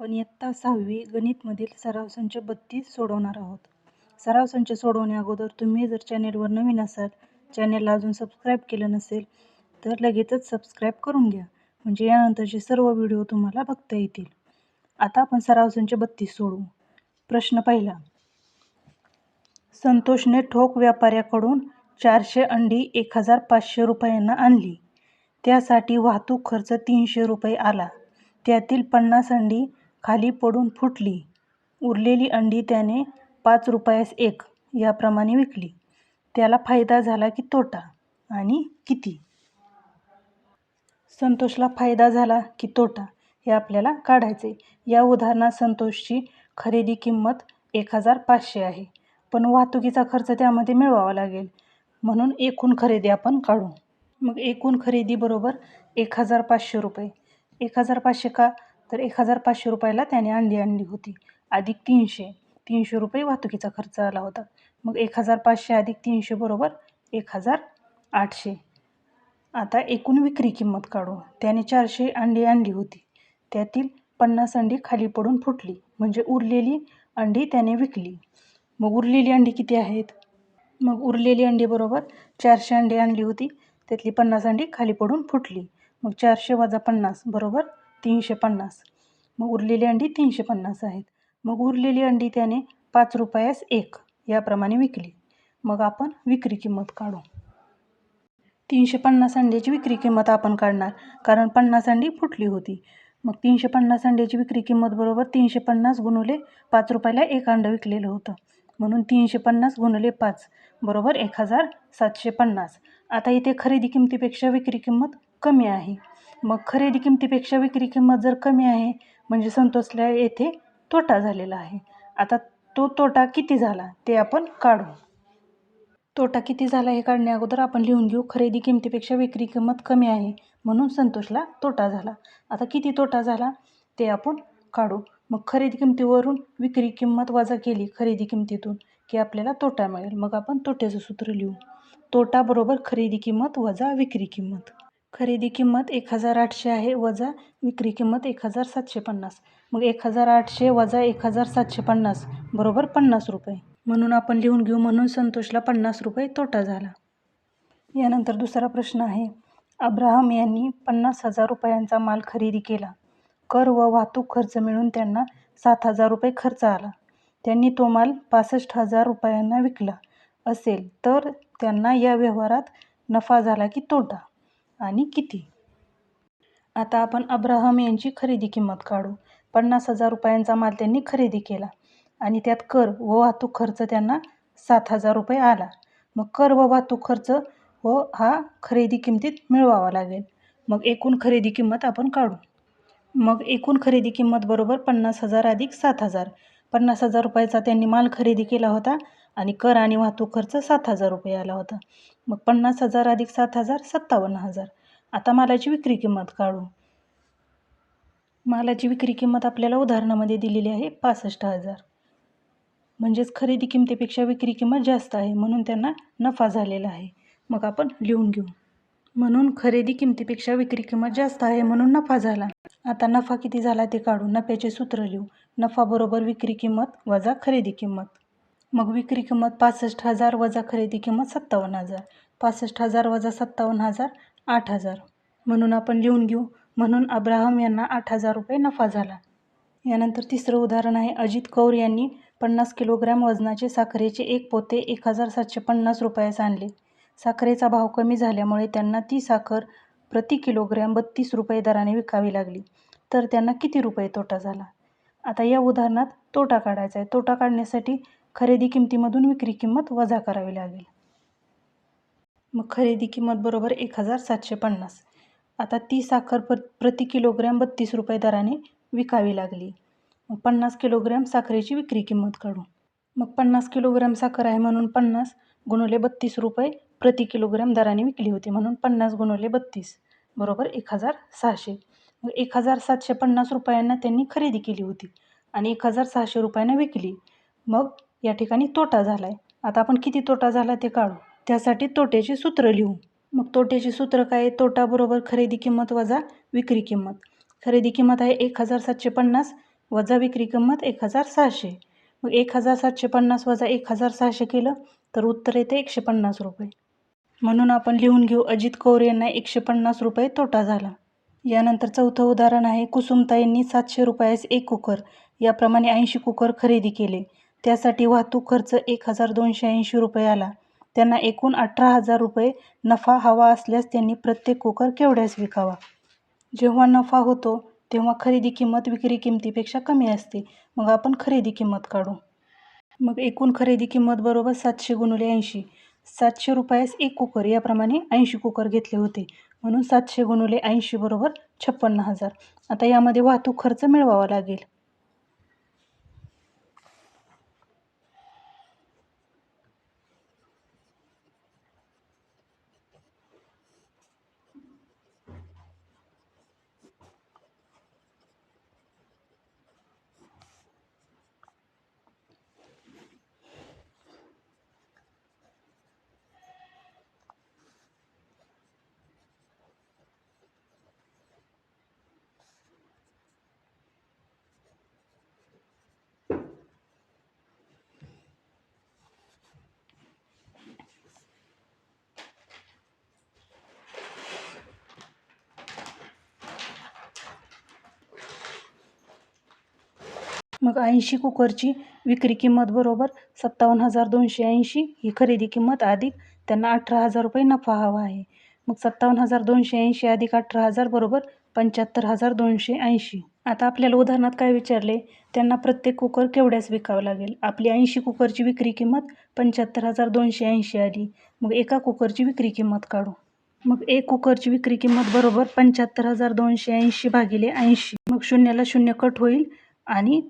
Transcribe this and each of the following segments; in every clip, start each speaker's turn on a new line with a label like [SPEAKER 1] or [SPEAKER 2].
[SPEAKER 1] आपण इयत्ता 6वी गणितमधील सराव संच 32 सोडवणार आहोत. सराव संच सोडवण्याअगोदर तुम्ही जर चॅनेलवर नवीन असाल, चॅनेलला अजून सबस्क्राईब केलं नसेल तर लगेचच सबस्क्राईब करून घ्या, म्हणजे यानंतरचे सर्व व्हिडिओ तुम्हाला बघता येतील. आता आपण सराव संच 32 सोडवू. प्रश्न पहिला. संतोषने ठोक व्यापाऱ्याकडून 400 अंडी 1500 रुपयांना आणली. त्यासाठी वाहतूक खर्च 300 रुपये आला. त्यातील 50 अंडी खाली पडून फुटली. उरलेली अंडी त्याने 5 रुपयास 1 याप्रमाणे विकली. त्याला फायदा झाला की तोटा आणि किती? संतोषला फायदा झाला की तोटा हे आपल्याला काढायचे. या उदाहरणात संतोषची खरेदी किंमत 1500 आहे, पण वाहतुकीचा खर्च त्यामध्ये मिळवावा लागेल, म्हणून एकूण खरेदी आपण काढू. मग एकूण खरेदी बरोबर 1500 रुपये. 1500 का? तर 1500 रुपयाला त्याने अंडी आणली होती, अधिक 300 रुपये वाहतुकीचा खर्च आला होता. मग 1500 अधिक 300 बरोबर 1800. आता एकूण विक्री किंमत काढू. त्याने 400 अंडी आणली होती, त्यातील 50 अंडी खाली पडून फुटली, म्हणजे उरलेली अंडी त्याने विकली. मग उरलेली अंडी किती आहेत? मग उरलेली अंडी बरोबर 400 अंडी आणली होती, त्यातली 50 अंडी खाली पडून फुटली. मग 400 वजा 50 बरोबर 350. मग उरलेली अंडी 350 आहेत. मग उरलेली अंडी त्याने 5 रुपयास 1 याप्रमाणे विकली. मग आपण विक्री किंमत काढू. 350 अंड्याची विक्री किंमत आपण काढणार, कारण 50 अंडी फुटली होती. मग 350 अंड्याची विक्री किंमत बरोबर 350 गुणुले 5 रुपयाला 1 अंडं विकलेलं होतं, म्हणून 350 गुणुले 5 बरोबर 1750. आता इथे खरेदी किमतीपेक्षा विक्री किंमत कमी आहे. मग खरेदी किमतीपेक्षा विक्री किंमत जर कमी आहे म्हणजे संतोषला येथे तोटा झालेला आहे. आता तो तोटा किती झाला ते आपण काढू. तोटा किती झाला हे काढण्या अगोदर आपण लिहून घेऊ. खरेदी किमतीपेक्षा विक्री किंमत कमी आहे, म्हणून संतोषला तोटा झाला. आता किती तोटा झाला ते आपण काढू. मग खरेदी किमतीवरून विक्री किंमत वजा केली खरेदी किमतीतून की आपल्याला तोटा मिळेल. मग आपण तोट्याचं सूत्र लिहू. तोटा बरोबर खरेदी किंमत वजा विक्री किंमत. खरेदी किंमत 1800 आहे वजा विक्री किंमत 1750. मग 1800 वजा 1750 बरोबर 50 रुपये. म्हणून आपण लिहून घेऊ, म्हणून संतोषला 50 रुपये तोटा झाला. यानंतर दुसरा प्रश्न आहे. अब्राहम यांनी 50,000 रुपयांचा माल खरेदी केला. कर व वाहतूक खर्च मिळून त्यांना 7,000 रुपये खर्च आला. त्यांनी तो माल 65,000 रुपयांना विकला असेल तर त्यांना या व्यवहारात नफा झाला की तोटा आणि किती? आता आपण अब्राहम यांची खरेदी किंमत काढू. 50,000 रुपयांचा माल त्यांनी खरेदी केला आणि त्यात कर व वाहतूक खर्च त्यांना 7,000 रुपये आला. मग कर व वाहतूक खर्च व हा खरेदी किमतीत मिळवावा लागेल. मग एकूण खरेदी किंमत आपण काढू. मग एकूण खरेदी किंमत बरोबर 50,000 अधिक 7,000. 50,000 रुपयाचा त्यांनी माल खरेदी केला होता आणि कर आणि वाहतूक खर्च 7,000 रुपये आला होता. मग 50,000 अधिक 7,000 57,000. आता मालाची विक्री किंमत काढू. मालाची विक्री किंमत आपल्याला उदाहरणामध्ये दिलेली आहे 65,000. म्हणजेच खरेदी किमतीपेक्षा विक्री किंमत जास्त आहे, म्हणून त्यांना नफा झालेला आहे. मग आपण लिहून घेऊ. म्हणून खरेदी किमतीपेक्षा विक्री किंमत जास्त आहे म्हणून नफा झाला. आता नफा किती झाला ते काढू. नफ्याचे सूत्र लिहू. नफा बरोबर विक्री किंमत वजा खरेदी किंमत. मग विक्री किंमत 65,000 वजा खरेदी किंमत 57,000. 65,000 वजा 57,000 8,000. म्हणून आपण लिहून घेऊ. म्हणून अब्राहम यांना 8,000 रुपये नफा झाला. यानंतर तिसरं उदाहरण आहे. अजित कौर यांनी 50 किलोग्रॅम वजनाचे साखरेचे 1 पोते 1750 रुपयास आणले. साखरेचा भाव कमी झाल्यामुळे त्यांना ती साखर प्रति किलोग्रॅम 32 रुपये दराने विकावी लागली. तर त्यांना किती रुपये तोटा झाला? आता या उदाहरणात तोटा काढायचा आहे. तोटा काढण्यासाठी खरेदी किमतीमधून विक्री किंमत वजा करावी लागेल. मग खरेदी किंमत बरोबर 1750. आता ती साखर प्रति किलोग्रॅम 32 रुपये दराने विकावी लागली. मग 50 किलोग्रॅम साखरेची विक्री किंमत काढू. मग 50 किलोग्रॅम साखर आहे म्हणून 50 गुणुले 32 रुपये प्रति किलोग्रॅम दराने विकली होती, म्हणून 50 गुणुले 32 बरोबर 1600. मग 1750 रुपयांना त्यांनी खरेदी केली होती आणि 1600 रुपयांना विकली. मग या ठिकाणी तोटा झाला आहे. आता आपण किती तोटा झाला ते काढू. त्यासाठी तोट्याचे सूत्र लिहू. मग तोट्याचे सूत्र काय? तोटा बरोबर खरेदी किंमत वजा विक्री किंमत. खरेदी किंमत आहे 1750 वजा विक्री किंमत 1,600. मग 1,750 वजा 1,600 केलं तर उत्तर येते 150 रुपये. म्हणून आपण लिहून घेऊ अजित कौर यांना 150 रुपये तोटा झाला. यानंतर चौथं उदाहरण आहे. कुसुमताईंनी 700 रुपयास एक कुकर याप्रमाणे 80 कुकर खरेदी केले. त्यासाठी वाहतूक खर्च 1,280 रुपये आला. त्यांना एकूण 18,000 रुपये नफा हवा असल्यास त्यांनी प्रत्येक कुकर केवढ्यास विकावा? जेव्हा नफा होतो तेव्हा खरेदी किंमत विक्री किंमतीपेक्षा कमी असते. मग आपण खरेदी किंमत काढू. मग एकूण खरेदी किंमत बरोबर 700 गुणिले 80. 700 रुपयास एक कुकर याप्रमाणे 80 कुकर घेतले होते. म्हणून 700 गुणिले 80 बरोबर 56,000. आता यामध्ये वाहतूक खर्च मिळवावा लागेल. मग 80 कुकरची विक्री किंमत बरोबर 57,280 ही खरेदी किंमत अधिक त्यांना 18,000 रुपये नफा हवा आहे. मग 57,280 अधिक 18,000 बरोबर 75,280. आता आपल्याला उदाहरणात काय विचारले? त्यांना प्रत्येक कुकर केवढ्यास विकावं लागेल? आपली 80 कुकरची विक्री किंमत 75,280 आली. मग एका कुकरची विक्री किंमत काढू. मग एक कुकरची विक्री किंमत बरोबर 75,280 भागिले 80. मग शून्याला शून्य कट होईल आणि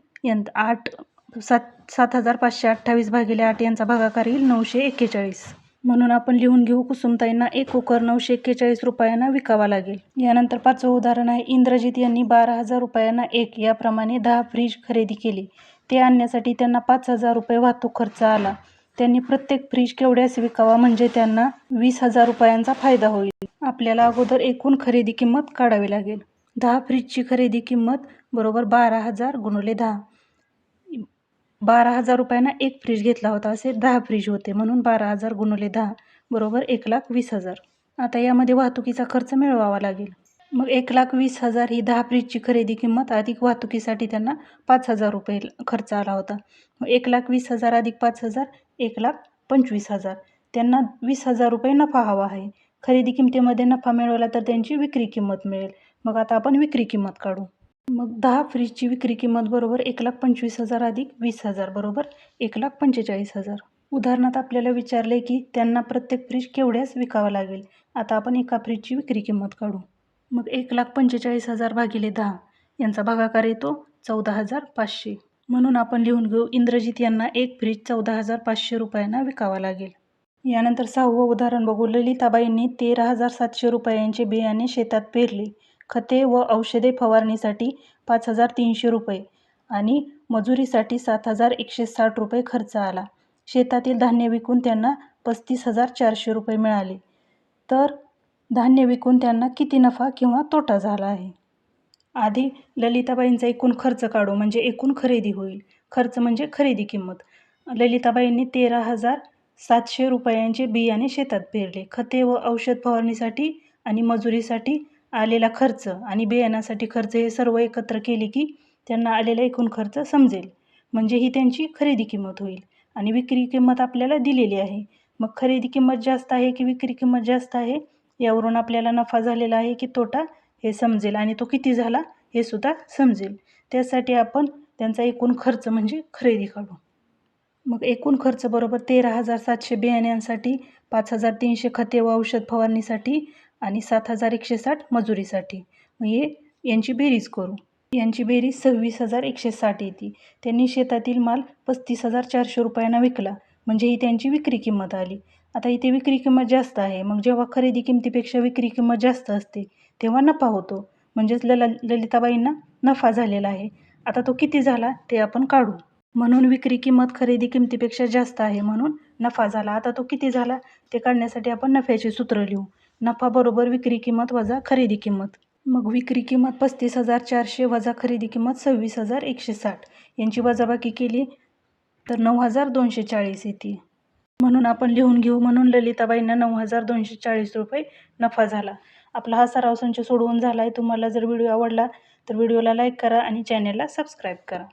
[SPEAKER 1] 7,528 भागिले 8 यांचा भागाकार येईल 941. म्हणून आपण लिहून घेऊ कुसुमताईंना एक कुकर 941 रुपयांना विकावा लागेल. यानंतर पाचवं उदाहरण आहे. इंद्रजित यांनी 12,000 रुपयांना एक याप्रमाणे 10 फ्रीज खरेदी केले. ते आणण्यासाठी त्यांना 5,000 रुपये वाहतूक खर्च आला. त्यांनी प्रत्येक फ्रीज केवढ्यास विकावा म्हणजे त्यांना 20,000 रुपयांचा फायदा होईल. आपल्याला अगोदर एकूण खरेदी किंमत काढावी लागेल. 10 फ्रीजची खरेदी किंमत बरोबर 12,000 गुणिले 10. 12,000 रुपयांना एक फ्रीज घेतला होता, असे 10 फ्रीज होते. म्हणून 12,000 गुणिले 10 बरोबर 1,20,000. आता यामध्ये वाहतुकीचा खर्च मिळवावा लागेल. मग 1,20,000 ही 10 फ्रीजची खरेदी किंमत अधिक वाहतुकीसाठी त्यांना 5,000 रुपये खर्च आला होता. मग 1,20,000 अधिक 5,000 1,25,000. त्यांना 20,000 रुपये नफा हवा आहे. खरेदी किमतीमध्ये नफा मिळवला तर त्यांची विक्री किंमत मिळेल. मग आता आपण विक्री किंमत काढू. मग 10 फ्रीजची विक्री किंमत बरोबर 1,25,000 अधिक 20,000 बरोबर 1,45,000. उदाहरणात आपल्याला विचारले की त्यांना प्रत्येक फ्रीज केवढ्यास विकावा लागेल. आता आपण एका फ्रीजची विक्री किंमत काढू. मग 1,45,000 भागिले 10 यांचा भागाकार येतो 14,500. म्हणून आपण लिहून घेऊ इंद्रजित यांना एक फ्रीज 14,500 रुपयांना विकावा लागेल. यानंतर 6वं उदाहरण बघू. ललिताबाईंनी 13,700 रुपयांचे बियाणे शेतात पेरले. खते व औषधे फवारणीसाठी 5,300 रुपये आणि मजुरीसाठी 7,160 रुपये खर्च आला. शेतातील धान्य विकून त्यांना 35,400 रुपये मिळाले. तर धान्य विकून त्यांना किती नफा किंवा तोटा झाला आहे? आधी ललिताबाईंचा एकूण खर्च काढू म्हणजे एकूण खरेदी होईल. खर्च म्हणजे खरेदी किंमत. ललिताबाईंनी 13,700 रुपयांचे बियाणे शेतात पेरले. खते व औषध फवारणीसाठी आणि मजुरीसाठी आलेला खर्च आणि बियाण्यासाठी खर्च हे सर्व एकत्र केले की त्यांना आलेला एकूण खर्च समजेल. म्हणजे ही त्यांची खरेदी किंमत होईल. आणि विक्री किंमत आपल्याला दिलेली आहे. मग खरेदी किंमत जास्त आहे की विक्री किंमत जास्त आहे यावरून आपल्याला नफा झालेला आहे की तोटा हे समजेल आणि तो किती झाला हे सुद्धा समजेल. त्यासाठी आपण त्यांचा एकूण खर्च म्हणजे खरेदी काढू. मग एकूण खर्च बरोबर 13,700 बियाण्यांसाठी, 5,300 खते व औषध फवारणीसाठी आणि 7,160 मजुरीसाठी. मग यांची बेरीज करू. यांची बेरीज 26,160 येते. त्यांनी शेतातील माल 35,400 रुपयांना विकला म्हणजे ही त्यांची विक्री किंमत आली. आता इथे विक्री किंमत जास्त आहे. मग जेव्हा खरेदी किमतीपेक्षा विक्री किंमत जास्त असते तेव्हा नफा होतो. म्हणजेच ललिताबाईंना नफा झालेला आहे. आता तो किती झाला ते आपण काढू. म्हणून विक्री किंमत खरेदी किमतीपेक्षा जास्त आहे म्हणून नफा झाला. आता तो किती झाला ते काढण्यासाठी आपण नफ्याचे सूत्र लिहू. नफा बरोबर विक्री किंमत वजा खरेदी किंमत. मग विक्री किंमत 35,400 वजा खरेदी किंमत 26,160 यांची वजाबाकी केली तर 9,240 येते. म्हणून आपण लिहून घेऊ. म्हणून ललिताबाईंना 9,240 रुपये नफा झाला. आपला हा सराव संच सोडवून झाला आहे. तुम्हाला जर व्हिडिओ आवडला तर व्हिडिओला लाईक करा आणि चॅनलला सबस्क्राईब करा.